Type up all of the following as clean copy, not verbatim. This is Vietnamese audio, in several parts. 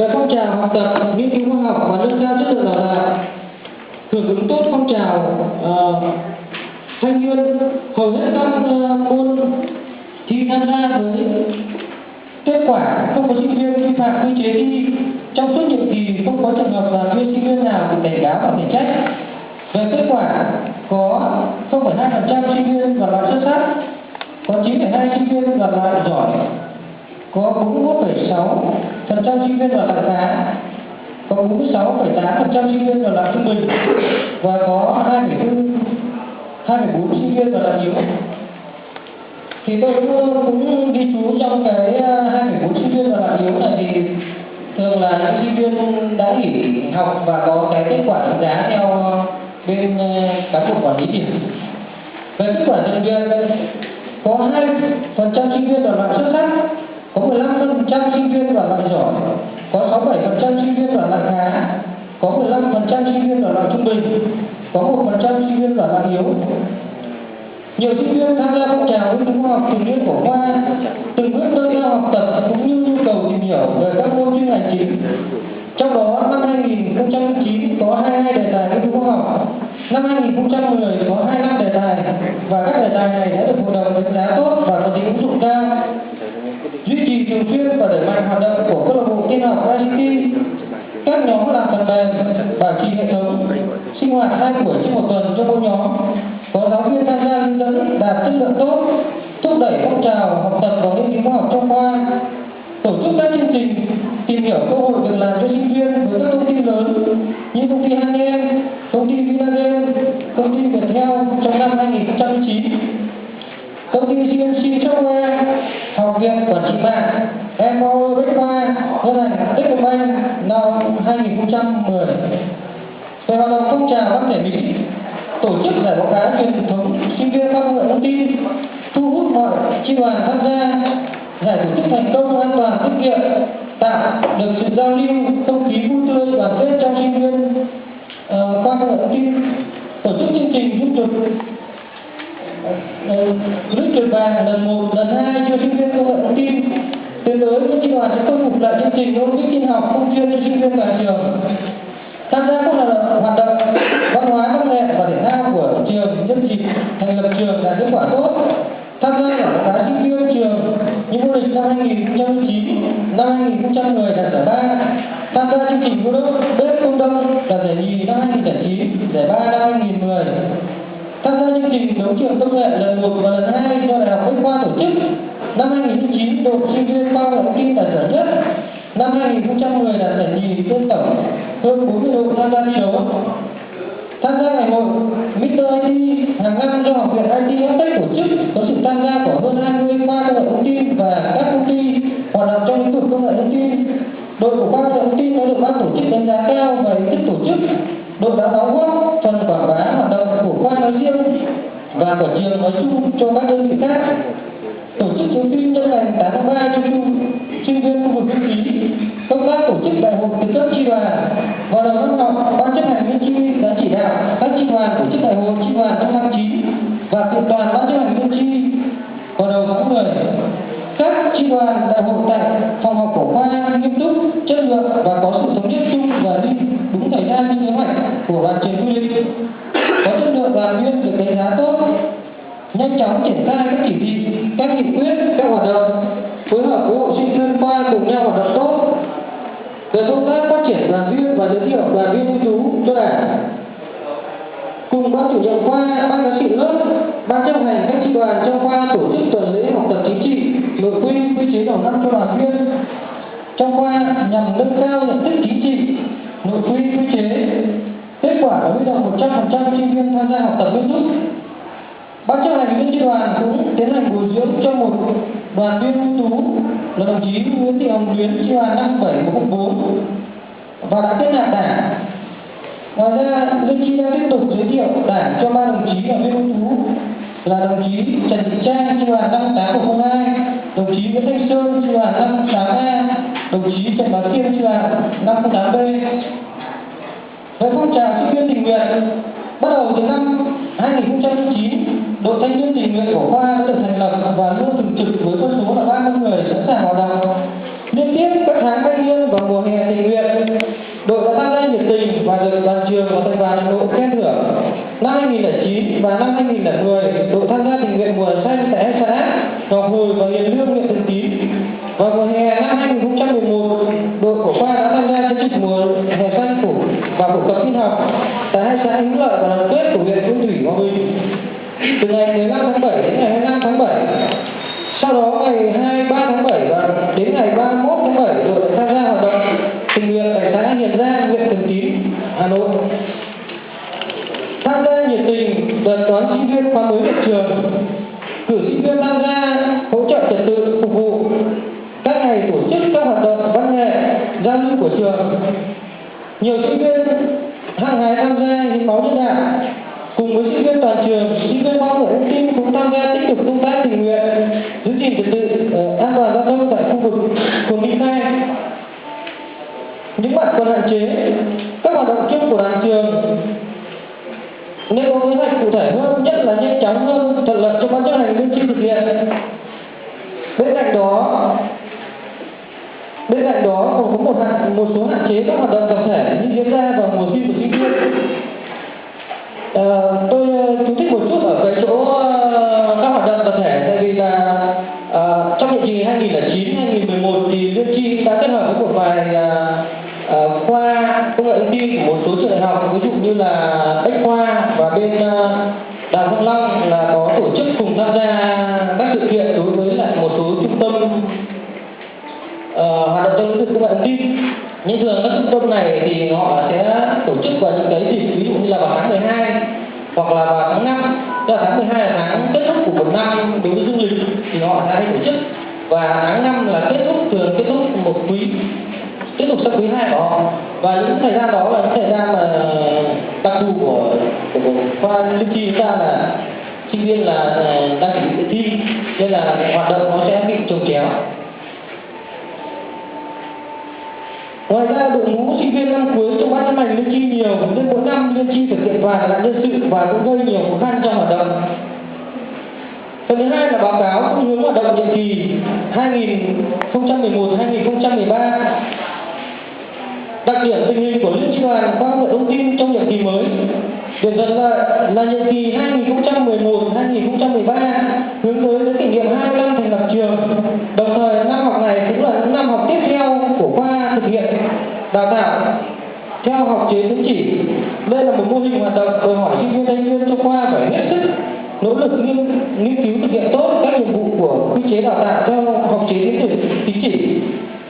Về phong trào học tập, nghiên cứu khoa học và nâng cao chất lượng đào tạo, hưởng ứng tốt phong trào thanh niên, hầu hết các môn thi tham gia với kết quả không có sinh viên vi phạm quy chế thi. Trong suốt nhiệm kỳ không có trường hợp là viên sinh viên nào bị cảnh cáo và khiển trách. Về kết quả có 0,2% sinh viên đoạt loại xuất sắc, có 9,2 sinh viên đoạt loại giỏi, có 41,6% sinh viên đoạt loại khá, có 46,8% sinh viên đoạt loại trung bình và có 2,4 sinh viên đoạt loại yếu. Thì tôi cũng ghi chú trong cái 2,4 sinh viên đoạt loại yếu này thì thường là những sinh viên đã nghỉ học và có cái kết quả đánh giá theo bên cán bộ quản lý điểm. Về kết quả rèn luyện có 2% sinh viên đoạt loại xuất sắc, có 15% sinh viên đoạt loại giỏi, có 67% sinh viên đoạt loại khá, có 15% sinh viên đoạt loại trung bình, có 1% sinh viên đoạt loại yếu. Nhiều sinh viên tham gia phong trào nghiên cứu khoa học thường niên của khoa từng bước nâng cao học tập cũng như nhu cầu tìm hiểu về các môn chuyên ngành chính. Trong đó năm 2009 có 22 đề tài nghiên cứu khoa học, năm 2010 có 25 đề tài và các đề tài này đã được hội đồng đánh giá tốt và có tính ứng dụng cao. Duy trì thường xuyên và đẩy mạnh hoạt động của câu lạc bộ tin học ICT, các nhóm làm phần mềm, bảo trì hệ thống, sinh hoạt 2 buổi trên một tuần cho mỗi nhóm, có giáo viên tham gia hướng dẫn đạt chất lượng tốt, thúc đẩy phong trào học tập và nghiên cứu khoa học trong khoa, tổ chức các chương trình tìm hiểu cơ hội việc làm cho sinh viên với các công ty lớn như công ty Haniel, công ty Vinagame, công ty Viettel trong năm 2009, công ty CNC Software, học viện quản trị mạng, Empower Bách Khoa, ngân hàng Techcombank năm 2010. Về hoạt động phong trào văn thể Mỹ, tổ chức giải bóng đá truyền thống sinh viên khoa công nghệ thông tin, thu hút mọi chi đoàn tham gia, giải tổ chức thành công an toàn tiết kiệm, tạo được sự giao lưu không khí vui tươi đoàn kết trong sinh viên khoa công nghệ thông tin, tổ chức chương trình giúp trực lưới truyền vàng lần 1, lần 2 cho sinh viên công nghệ thông tin. Tiến tới các chi đoàn sẽ khôi phục lại chương trình ôn tin học không chuyên cho sinh viên toàn trường. Tham gia các hoạt động văn hóa văn nghệ và thể thao của trường nhân dịp thành lập trường đạt kết quả tốt. Tham gia giải bóng đá sinh viên trường như vô địch năm 2009, năm 2010 đạt giải 3. Tham gia chương trình vô địch bếp công đông đạt giải nhì năm 2009, giải 3 năm 2010. Tham gia chương trình đấu trường công nghệ lần 1 và lần 2 do Đại học Bách Khoa tổ chức. Năm 2009, đội sinh viên khoa công nghệ thông tin đạt giải nhất. Năm 2010 đạt giải nhì trên tổng hơn 40 đội tham gia thi đấu. Tham gia ngày hội Mr. IT hàng năm do Học viện IT Tech tổ chức, có sự tham gia của hơn 20 khoa công nghệ thông tin và các công ty hoạt động trong lĩnh vực công nghệ thông tin. Đội của khoa công nghệ thông tin đã được ban tổ chức đánh giá cao về ý thức tổ chức. Đội đã đóng góp phần quảng bá hoạt động của khoa nói riêng và của trường nói chung cho các đơn vị khác. Tổ chức chiếu phim nhân ngày 8 tháng 3 cho sinh viên khu vực miễn phí. Công tác tổ chức đại hội từ cấp chi đoàn. Vào đầu năm học, ban chấp hành viên chi đã chỉ đạo các chi đoàn tổ chức đại hội chi đoàn trong năm 9 và kiện toàn ban chấp hành viên chi vào đầu tháng 10. Các chi đoàn đại hội tại phòng học của khoa nghiêm túc, chất lượng và có sự thống nhất chung và đi đúng thời gian như kế hoạch của ban trường quy định. Có chất lượng đoàn viên được đánh giá tốt, nhanh chóng triển khai các chỉ thị, các nghị quyết, các hoạt động, phối hợp với hội sinh viên khoa cùng nhau hoạt động tốt. Về công tác phát triển đoàn viên và giới thiệu đoàn viên ưu tú cho đảng, cùng ban chủ nhiệm khoa, ban cán sự lớp, ban chấp hành các chi đoàn trong khoa tổ chức tuần lễ học tập chính trị, nội quy, quy chế đầu năm cho đoàn viên trong khoa nhằm nâng cao nhận thức chính trị, nội quy, quy chế. Kết quả là huy động 100% sinh viên tham gia học tập nghiêm túc. Ban chấp hành viên chi đoàn cũng tiến hành bồi dưỡng cho một đoàn viên ưu tú là đồng chí Nguyễn Thị Hồng Luyến, chi đoàn 57104 và đã kết nạp đảng. Ngoài ra, Liên chi đang tiếp tục giới thiệu đảng cho 3 đồng chí đoàn viên ưu tú là đồng chí Trần Thị Trang, chi đoàn 58102, đồng chí Nguyễn Thanh Sơn, chi đoàn 568A, đồng chí Trần Bá Kiên, chi đoàn 508B. Về phong trào sinh viên tình nguyện, bắt đầu từ năm 2009, đội thanh niên tình nguyện của khoa đã được thành lập và luôn thường trực với quân số là 30 người sẵn sàng hoạt động. Liên tiếp các tháng thanh niên vào mùa hè thì và năm 2010, đội tham gia tình nguyện mùa xanh tại hai xã Ngọc Hồi và Hiền Lương, huyện Thường Tín. Vào mùa hè năm 2011, đội của khoa đã tham gia chiến dịch mùa hè xanh phủ và phổ cập tin học tại hai xã Hữu Lợi và Đoàn Kết của huyện Hương Thủy, Hòa Bình từ ngày 15 tháng 7 đến ngày 25 tháng 7. Sau đó ngày 23 tháng 7 và đến ngày 31 tháng 7, đội tham gia hoạt động tình nguyện tại xã Hiền Giang, huyện Thường Tín, Hà Nội. Tham gia nhiệt tình đợt đón sinh viên khóa mới của trường, cử sinh viên tham gia hỗ trợ trật tự phục vụ các ngày tổ chức các hoạt động văn nghệ giao lưu của trường. Nhiều sinh viên hăng hái tham gia hiến máu nhân đạo. Cùng với sinh viên toàn trường, sinh viên khoa công nghệ thông tin cũng tham gia tích cực công tác tình nguyện giữ gìn trật tự an toàn giao thông tại khu vực phường Minh Khai. Những mặt còn hạn chế, các hoạt động chung của đoàn trường nên có kế hoạch cụ thể hơn, nhất là nhanh chóng hơn, thuận lợi cho ban chấp hành liên chi thực hiện. Bên cạnh đó còn có một số hạn chế các hoạt động tập thể như diễn ra vào mùa thi của sinh viên. Tôi chú thích một chút ở cái chỗ các hoạt động tập thể, tại vì là trong nhiệm kỳ 2009-2011 thì Liên Chi đã kết hợp với một vài khoa công nghệ thông tin của một số trường đại học, ví dụ như là Bách Khoa và bên Đại học Thăng Long là có tổ chức cùng tham gia các sự kiện đối với lại một số trung tâm hoạt động trong lĩnh vực công nghệ thông tin. Nhưng thường các trung tâm này thì họ sẽ tổ chức vào những cái dịp ví dụ như là vào tháng 12 hoặc là vào tháng 5, tức là tháng 12 là tháng kết thúc của một năm đối với du lịch thì họ sẽ hay tổ chức, và tháng 5 là thường kết thúc một quý, kết thúc sang quý 2 của họ. Và những thời gian đó là những thời gian mà đặc thù của khoa Liên Chi chúng ta là sinh viên là đang chuẩn bị thi, nên là hoạt động nó sẽ bị chồng chéo. Ngoài ra, đội ngũ sinh viên năm cuối trong ban chấp hành Liên Chi nhiều, nên mỗi năm Liên Chi thực hiện vài nạn nhân sự và cũng gây nhiều khó khăn trong hoạt động. Phần thứ hai là báo cáo phương hướng hoạt động nhiệm kỳ 2011-2013. Đặc điểm tình hình của Liên Chi đoàn khoa công nghệ thông tin trong nhiệm kỳ mới. Điển hình là nhiệm kỳ 2011-2013 hướng tới kỷ niệm 20 năm thành lập trường. Đồng thời năm học này cũng là những năm học tiếp theo của khoa thực hiện đào tạo theo học chế chứng chỉ. Đây là một mô hình hoạt động đòi hỏi sinh viên thanh niên trong khoa phải hết sức nỗ lực nghiên cứu thực hiện tốt các nhiệm vụ của quy chế đào tạo theo học chế chứng chỉ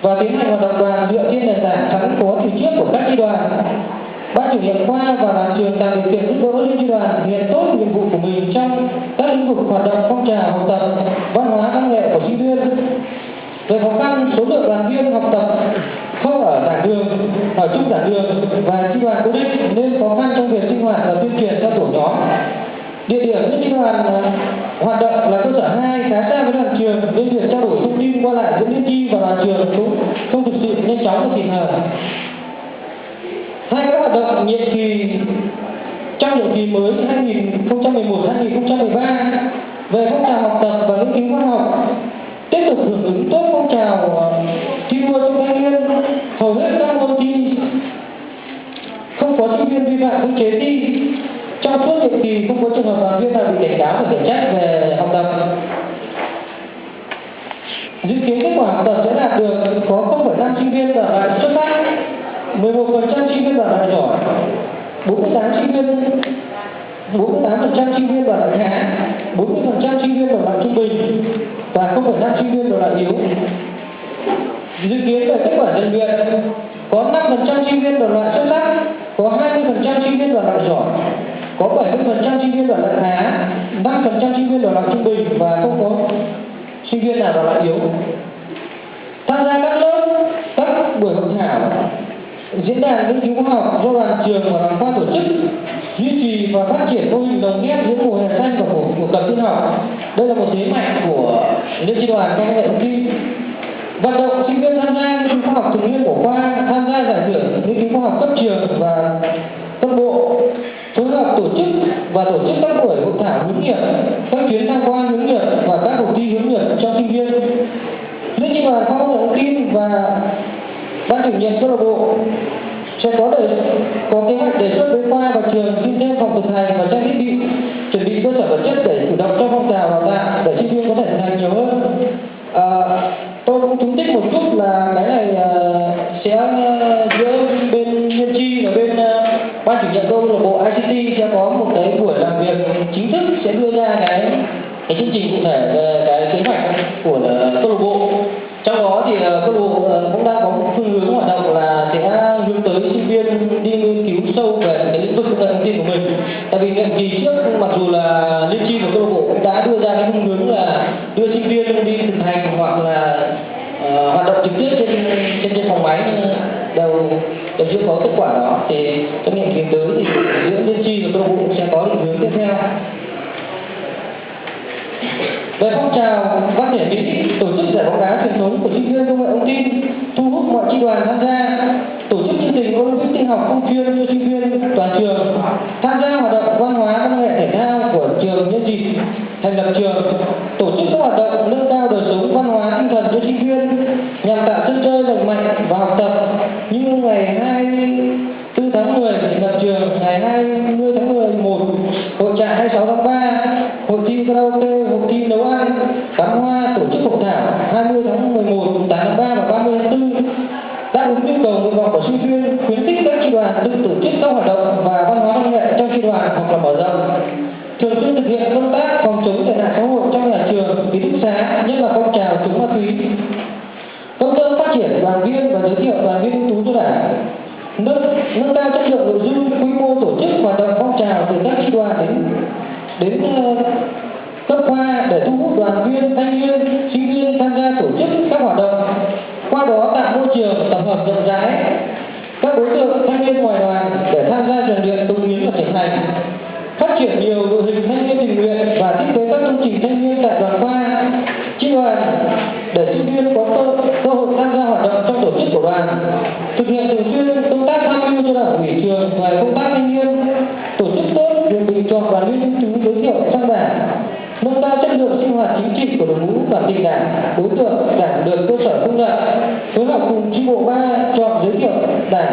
và tiến hành hoạt động đoàn dựa trên nền tảng sẵn có từ trước của các chi đoàn. Ban chủ nhiệm khoa và đoàn trường tạo điều kiện giúp đỡ Liên Chi đoàn thực hiện tốt nhiệm vụ của mình trong các lĩnh vực hoạt động phong trào học tập, văn hóa văn nghệ của sinh viên. Về khó khăn, số lượng đoàn viên học tập không ở giảng đường, ở chung giảng đường và chi đoàn cố định nên khó khăn trong việc sinh hoạt và tuyên truyền theo tổ nhóm. Địa điểm Liên Chi đoàn hoạt động là cơ sở 2 khá xa với đoàn trường nên việc trao đổi thông tin qua lại giữa Liên Chi và đoàn trường cũng không thực sự nhanh chóng và kịp thời. Hai các hoạt động nhiệm kỳ trong nhiệm kỳ mới 2011-2013 về phong trào học tập và nghiên cứu khoa học, tiếp tục hưởng ứng tốt phong trào thi đua trong thanh niên. Hầu hết các môn thi không có sinh viên vi phạm quy chế thi. Trong suốt nhiệm kỳ không có trường hợp đoàn viên nào bị cảnh cáo và khiển trách về học tập. Dự kiến kết quả học tập sẽ đạt được có 0,5 sinh viên đoạt giải xuất sắc, 11% sinh viên đoạt giải giỏi, 48% sinh viên đoạt giải khá, 40% sinh viên đoạt giải trung bình và 0,5 sinh viên đoạt giải yếu. Dự kiến về kết quả rèn luyện có 5% sinh viên đoạt giải xuất sắc, có 20% sinh viên đoạt giải giỏi, có 70% sinh viên đoạt giải khá, 5% sinh viên đoạt giải trung bình và không có sinh viên nào đoạt giải yếu. Tham gia các lớp, các buổi hội thảo, diễn đàn nghiên cứu khoa học do đoàn trường và đoàn khoa tổ chức, duy trì và phát triển mô hình lồng ghép giữa mùa hè xanh và phổ cập tin học. Đây là một thế mạnh của Liên Chi đoàn công nghệ thông tin. Vận động sinh viên tham gia nghiên cứu khoa học thường niên của khoa, tham gia giải thưởng nghiên cứu khoa học cấp trường và cấp bộ, phối hợp tổ chức các buổi hội thảo hướng nghiệp, các chuyến tham quan hướng nghiệp và các cuộc thi hướng nghiệp cho sinh viên. Liên Chi đoàn khoa công nghệ thông tin và ban chủ nhiệm câu lạc bộ sẽ có kế hoạch đề xuất với khoa và trường xin thêm phòng thực hành và trang thiết bị, chuẩn bị cơ sở vật chất để chủ động cho phong trào đào tạo để sinh viên có thể thực hành nhiều hơn. Tôi cũng chú thích một chút là cái này sẽ giữa bên Nhân Chi và bên ban chủ nhiệm câu lạc bộ ICT sẽ có một cái buổi làm việc chính thức, sẽ đưa ra cái chương trình cụ thể về cái kế hoạch của câu lạc bộ. Trong đó thì câu lạc bộ cũng đang có một phương hướng hoạt động là sẽ hướng tới sinh viên đi nghiên cứu sâu về cái lĩnh vực công nghệ thông tin của mình. Tại vì nhiệm kỳ trước mặc dù là Liên Chi và câu lạc bộ cũng đã đưa ra cái phương hướng là đưa sinh viên đi thực hành hoặc là hoạt động trực tiếp trên phòng máy, đều chưa có kết quả đó. Thì trong nhiệm kỳ tới thì giữa Liên Chi và câu lạc bộ sẽ có định hướng tiếp theo. Về phong trào phát triển mỹ, tổ chức giải bóng đá truyền thống của sinh viên công nghệ thông tin, thu hút mọi chi đoàn tham gia, tổ chức chương trình Olympic tin học không chuyên cho sinh viên toàn trường, tham gia hoạt động văn hóa văn nghệ thể thao của trường nhân dịp thành lập trường, tổ chức các hoạt động nâng cao đời sống văn hóa tinh thần cho sinh viên nhằm tạo sân chơi lành mạnh và học tập, như ngày 24 tháng 10 thành lập trường, ngày 20 tháng 11 hội trại 26 tháng 3, hội thi karaoke, hội thi nấu ăn, bắn hoa, tổ chức hội thảo 20 tháng 11, 8 tháng 3 và 30 tháng 4, đáp ứng nhu cầu nguyện vọng của sinh viên, khuyến khích các chi đoàn tự tổ chức các hoạt động và văn hóa văn nghệ trong chi đoàn hoặc là mở rộng, thường xuyên thực hiện công tác phòng chống tệ nạn xã hội trong nhà trường, ký túc xá, nhất là phong trào chống ma túy, công tác phát triển đoàn viên và giới thiệu đoàn viên ưu tú cho đảng, nâng cao chất lượng nội dung, quy mô tổ chức hoạt động phong trào từ các chi đoàn đến cấp khoa để thu hút đoàn viên, thanh niên, sinh viên tham gia tổ chức các hoạt động, qua đó tạo môi trường tập hợp rộng rãi các đối tượng thanh niên ngoài đoàn để tham gia rèn luyện, cống hiến và trưởng thành, phát triển nhiều đội hình thanh niên tình nguyện và thiết kế các công trình thanh niên tại đoàn khoa, chi đoàn để sinh viên có cơ hội tham gia hoạt động trong tổ chức của đoàn, thực hiện thường xuyên công tác tham mưu cho đảng ủy trường về công tác thanh niên, tổ chức tốt việc bình chọn đoàn viên ưu tú giới thiệu sang đảng, nâng cao chất lượng sinh hoạt chính trị của đội ngũ và tình đảng đối tượng đảng được cơ sở công nhận, phối hợp cùng chi bộ 3 chọn giới thiệu đảng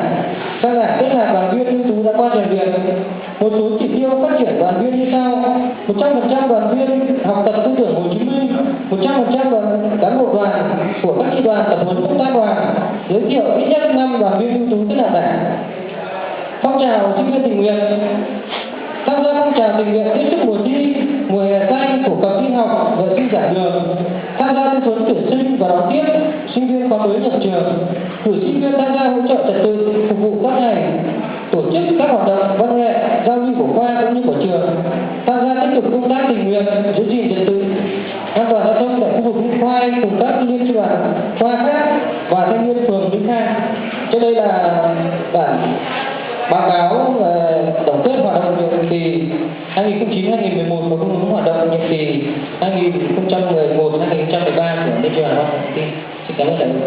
sang đảng kết nạp đoàn viên ưu tú đã qua rèn luyện. Một số chỉ tiêu phát triển đoàn viên như sau: 100% đoàn viên học tập tư tưởng Hồ Chí Minh, 100% cán bộ đoàn của các chi đoàn tập huấn công tác đoàn, giới thiệu ít nhất 5 đoàn viên ưu tú kết nạp đảng. Phong trào sinh viên tình nguyện, tham gia phong trào tình nguyện tiếp sức mùa thi, mùa hè xanh, phổ cập tin học, vệ sinh giảng đường, tham gia tư vấn tuyển sinh và đón tiếp sinh viên khóa mới nhập trường, cử sinh viên tham gia hỗ trợ trật tự phục vụ các ngành, tổ chức các hoạt động văn nghệ giao lưu của khoa cũng như của trường, tham gia tích cực công tác tình nguyện giữ gìn trật tự an toàn giao thông tại khu vực Minh Khoai cùng các liên chi đoàn khoa khác và thanh niên phường Vĩnh Khang. Trên đây là bản báo cáo về tổng kết hoạt động nhiệm kỳ 2009-2011 và phương hướng hoạt động nhiệm kỳ 2011-2013 của Liên chi đoàn Khoa học Thông tin. Xin cảm ơn đại biểu.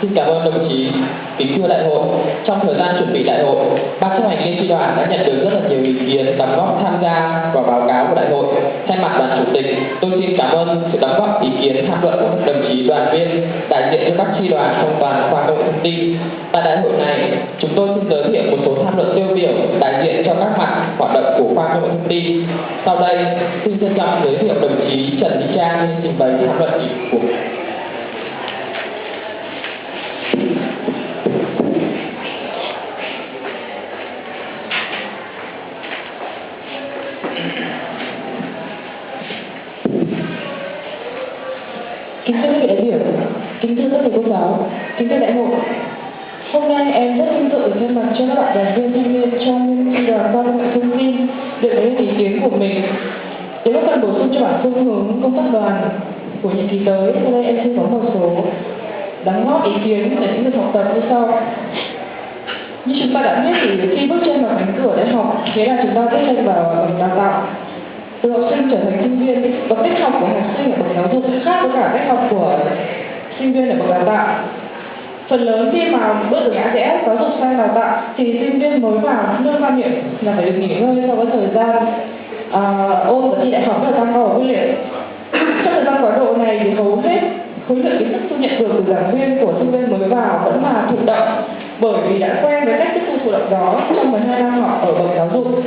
Xin cảm ơn đồng chí bí thư đại hội. Trong thời gian chuẩn bị đại hội, ban chấp hành liên chi đoàn đã nhận được rất là nhiều ý kiến đóng góp tham gia vào báo cáo của đại hội. Thay mặt đoàn chủ tịch, tôi xin cảm ơn sự đóng góp ý kiến tham luận của đồng chí đoàn viên đại diện cho các chi đoàn trong toàn khoa công nghệ thông tin. Tại đại hội này, chúng tôi xin giới thiệu một số tham luận tiêu biểu đại diện cho các mặt hoạt động của khoa công nghệ thông tin. Sau đây, xin trân trọng giới thiệu đồng chí Trần Thị Trang trình bày tham luận của Kính thưa các vị đại biểu, kính thưa các thầy cô giáo, kính thưa đại hội. Hôm nay em rất vinh dự thay mặt cho các bạn đoàn viên thanh niên trong liên chi đoàn khoa công nghệ thông tin được lấy ý kiến của mình để góp phần bổ sung cho bản phương hướng công tác đoàn của nhiệm kỳ tới. Sau đây em xin có một số đóng góp ý kiến về những việc học tập như sau. Như chúng ta đã biết thì khi bước chân vào cánh cửa đại học, thế là chúng ta bước chân vào đào tạo. Từ học sinh trở thành sinh viên, và cách học của học sinh ở bậc giáo dục khác với cả cách học của sinh viên ở bậc đào tạo. Phần lớn khi mà bước được ngã rẽ giáo dục sang đào tạo thì sinh viên mới vào luôn quan niệm là phải được nghỉ ngơi sau cái thời gian ôn và thi đại học rất là căng thẳng quyết liệt. khối lượng kiến thức tôi nhận được từ giảng viên của sinh viên mới vào vẫn là thụ động, bởi vì đã quen với cách tiếp thu thụ động đó trong 12 năm học ở bậc giáo dục.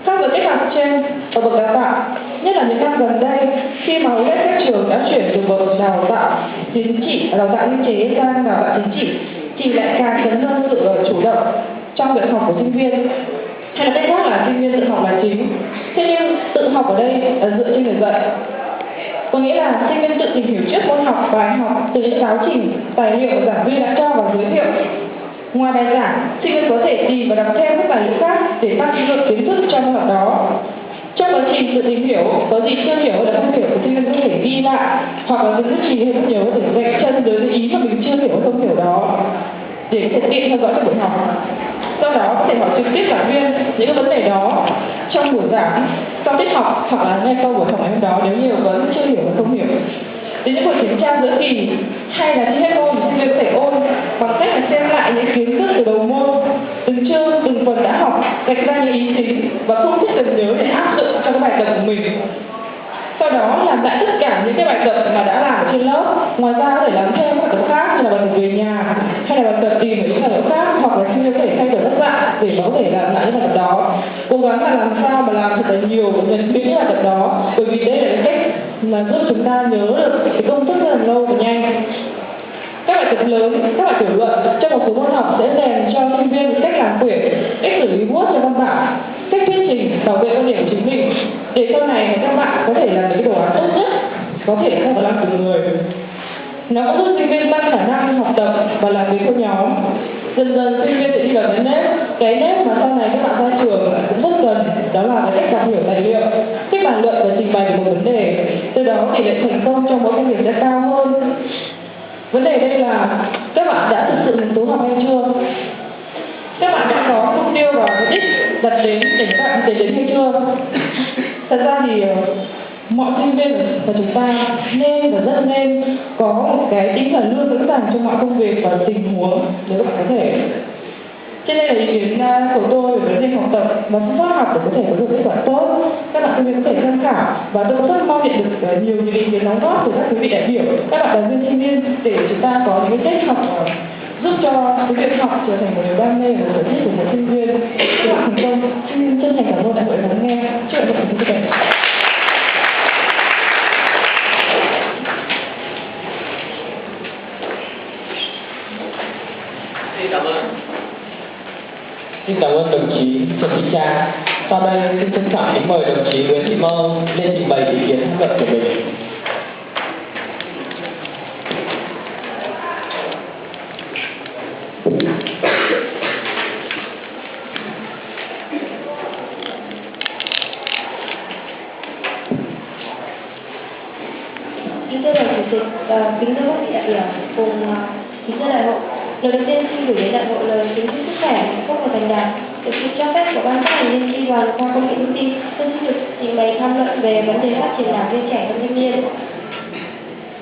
Khác với cách học trên ở bậc đào tạo, nhất là những năm gần đây, khi mà hầu hết các trường đã chuyển từ bậc đào tạo chính trị, đào tạo biên chế sang đào tạo chính trị, thì lại càng cần hơn sự chủ động trong việc học của sinh viên. Hay là cách khác là sinh viên tự học là chính. Thế nhưng tự học ở đây là dựa trên người dạy. Có nghĩa là sinh viên tự tìm hiểu trước môn học, bài học từ những giáo trình, tài liệu mà giảng viên đã cho và giới thiệu. Ngoài bài giảng, sinh viên có thể tìm và đọc thêm các tài liệu khác để tăng lượng kiến thức cho môn học đó. Trong quá trình tự tìm hiểu, có gì chưa hiểu hay là không hiểu thì sinh viên có thể ghi lại, hoặc là những gì hay không nhớ để vạch chân đối với ý mà mình chưa hiểu hay không hiểu đó, để có thể tiện theo dõi các buổi học. Do đó có thể hỏi trực tiếp giảng viên những vấn đề đó trong buổi giảng, sau tiết học, hoặc là ngay sau buổi học ngày hôm đó nếu nhiều vẫn chưa hiểu và không hiểu. Đến những buổi kiểm tra giữa kỳ hay là khi hết môn thì sinh viên có thể ôn bằng cách là xem lại những kiến thức từ đầu môn, từng chương, từng phần đã học, gạch ra những ý chính và không thiết cần nhớ để áp dụng cho các bài tập của mình. Sau đó làm lại tất cả những cái bài tập mà đã làm ở trên lớp. Ngoài ra có thể làm thêm các bài tập khác như là bài tập về nhà, hay là bài tập tìm ở những tài liệu khác, hoặc là sinh viên có thể thay đổi các dạng để có thể làm lại những bài tập đó. Cố gắng là làm sao mà làm thật là nhiều nhận biết những bài tập đó, bởi vì đây là cái cách mà giúp chúng ta nhớ được cái công thức rất là lâu và nhanh. Các bài tập lớn, các bài tiểu luận trong một số môn học sẽ rèn cho sinh viên cách làm quyển, cách xử lý Word cho văn bản, cách thuyết trình, bảo vệ quan điểm của chính mình, để sau này các bạn có thể làm những cái đồ án tốt nhất có thể trong một năm từng người. Nó cũng giúp sinh viên tăng khả năng học tập và làm việc theo nhóm. Dần dần sinh viên sẽ đi vào cái nếp mà sau này các bạn ra trường cũng rất cần, đó là cái cách đọc hiểu tài liệu, cách bàn luận và trình bày về một vấn đề. Từ đó tỷ lệ thành công trong mỗi công việc sẽ cao hơn. Vấn đề đây là các bạn đã thực sự hứng thú học hay chưa? Các bạn đã có mục tiêu và mục đích đặt đến để các bạn tiến đến hay chưa? Thật ra thì mọi sinh viên của chúng ta nên và rất nên có một cái tinh thần luôn sẵn sàng trong mọi công việc và tình huống nếu các bạn có thể. Trên đây là ý kiến của tôi về vấn đề học tập và phương pháp học để có thể có được kết quả tốt. Các bạn sinh viên có thể tham khảo và tôi rất mong nhận được nhiều những ý kiến đóng góp từ các quý vị đại biểu, các bạn đoàn viên sinh viên để chúng ta có những cái cách học giúp cho cái việc học trở thành một niềm đam mê và sở thích của một sinh viên để thành công. Xin chân thành cảm ơn đại hội lắng nghe. Chúc đại hội thành công. Xin cảm ơn đồng chí Trần Thị Trang. Sau đây xin trân trọng kính mời đồng chí Nguyễn Thị Mơ lên trình bày ý kiến tham luận của mình. Kính thưa Tổng Chủ tịch và kính thưa các vị đại biểu cùng kính thưa đại hội. Lời đầu tiên xin gửi đến đại hội lời kính chúc sức khỏe, hạnh phúc và thành đạt. Được sự cho phép của ban chấp hành liên tri đoàn khoa công nghệ thông tin, tôi xin được trình bày tham luận về vấn đề phát triển đảng viên trẻ và thanh niên.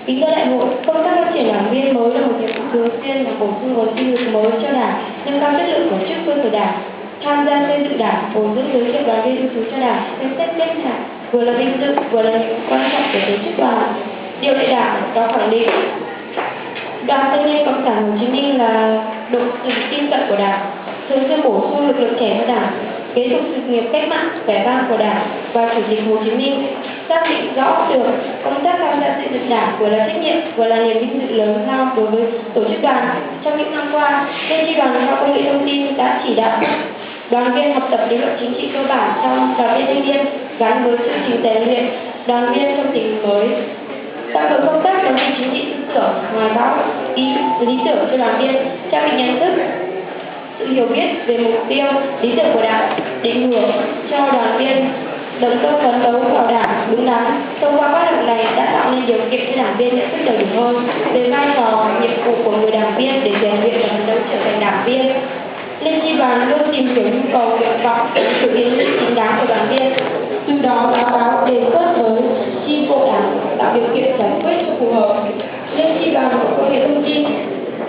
Kính thưa đại hội, công tác phát triển đảng viên mới là một nhiệm vụ thường xuyên và bổ sung nguồn sinh lực mới cho đảng, nâng cao chất lượng tổ chức cơ sở đảng, tham gia xây dựng đảng, bồi dưỡng giới thiệu đoàn viên ưu tú cho đảng, xem xét kết hạng vừa là vinh dự vừa là nhiệm vụ quan trọng của tổ chức đoàn. Điều lệ đảng có khẳng định Đoàn Thanh niên Cộng sản Hồ Chí Minh là đội sự tin cậy của đảng, thường xuyên bổ sung lực lượng trẻ cho đảng, kế tục sự nghiệp cách mạng vẻ vang của đảng và Chủ tịch Hồ Chí Minh, xác định rõ được công tác tham gia xây dựng đảng vừa là trách nhiệm vừa là niềm vinh dự lớn lao đối với tổ chức đoàn. Trong những năm qua, Liên chi đoàn khoa công nghệ thông tin đã chỉ đạo đoàn viên học tập lý luận chính trị cơ bản trong đoàn viên thanh niên gắn với chương trình rèn luyện đoàn viên trong tình hình mới, tăng cường công tác giáo dục chính trị tư tưởng, hoài bão lý tưởng cho đoàn viên, trang bị nhận thức, sự hiểu biết về mục tiêu lý tưởng của đảng, định hướng cho đoàn viên động cơ phấn đấu vào đảng đúng đắn. Thông qua hoạt động này đã tạo nên điều kiện cho đảng viên nhận thức đầy đủ hơn về vai trò nhiệm vụ của người đảng viên để rèn luyện và phấn đấu trở thành đảng viên. Liên chi đoàn luôn tìm hiểu nhu cầu, nguyện vọng, sự kiến nghị chính đáng của đoàn viên, từ đó báo cáo đề xuất với chi bộ đảng tạo điều kiện giải quyết cho phù hợp. Liên chi đoàn của công nghệ thông tin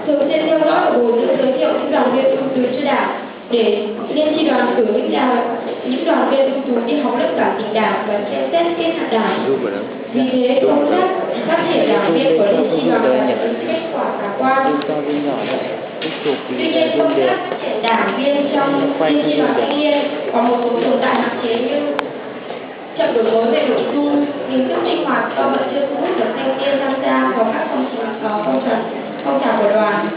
thường xuyên theo dõi và bồi dưỡng giới thiệu những đoàn viên ưu tú cho đảng để liên chi đoàn cử những đoàn viên ưu tú đi học lớp cả tình đảng và xem xét kết hạt đảng. Vì thế công tác phát triển đảng viên của liên chi đoàn đạt được kết quả khả quan. Tuy nhiên công tác phát triển đảng viên trong liên chi đoàn thanh niên có một số tồn tại hạn chế như chậm đổi mới về nội dung, hình thức sinh hoạt do vẫn chưa thu hút được thanh niên tham gia vào các phong trào của đoàn.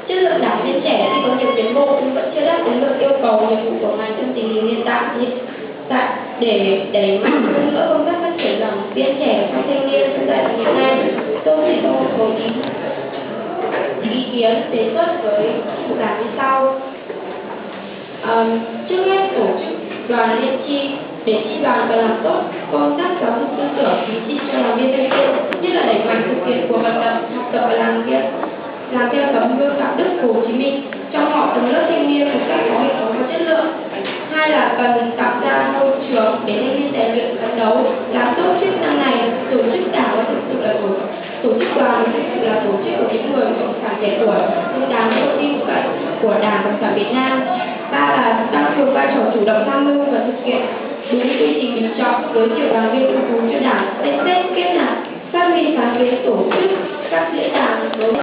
Chất lượng đảng viên trẻ thì có nhiều tiến bộ nhưng vẫn chưa đáp ứng được yêu cầu nhiệm vụ của ngành trong tình hình hiện tại. Để đẩy mạnh hơn nữa công tác phát triển đảng viên trẻ trong thanh niên trong giai đoạn hiện nay, tôi thì có một số ý kiến đề xuất với chi bộ đảng như sau. Trước hết tổ chức đoàn liên chi để chi đoàn cần làm tốt công tác giáo dục tư tưởng chính trị cho đoàn viên thanh niên, nhất là đẩy mạnh thực hiện cuộc vận động học tập và làm theo tấm gương đạo đức của Hồ Chí Minh trong mọi tầng lớp thanh niên một cách có hệ thống và chất lượng. Hai là cần tạo ra môi trường để thanh niên rèn luyện phấn đấu làm tốt chức năng này. Tổ chức đảng và thực sự là tổ chức đoàn thực sự là tổ chức của những người cộng sản trẻ tuổi xứng đáng với tin cậy của Đảng Cộng sản Việt Nam. Ba là tăng cường vai trò chủ động tham mưu và thực hiện đúng quy trình bình chọn giới thiệu đoàn viên ưu tú cho Đảng, xem xét kết nạp phát huy sáng kiến tổ chức các diễn đàn đối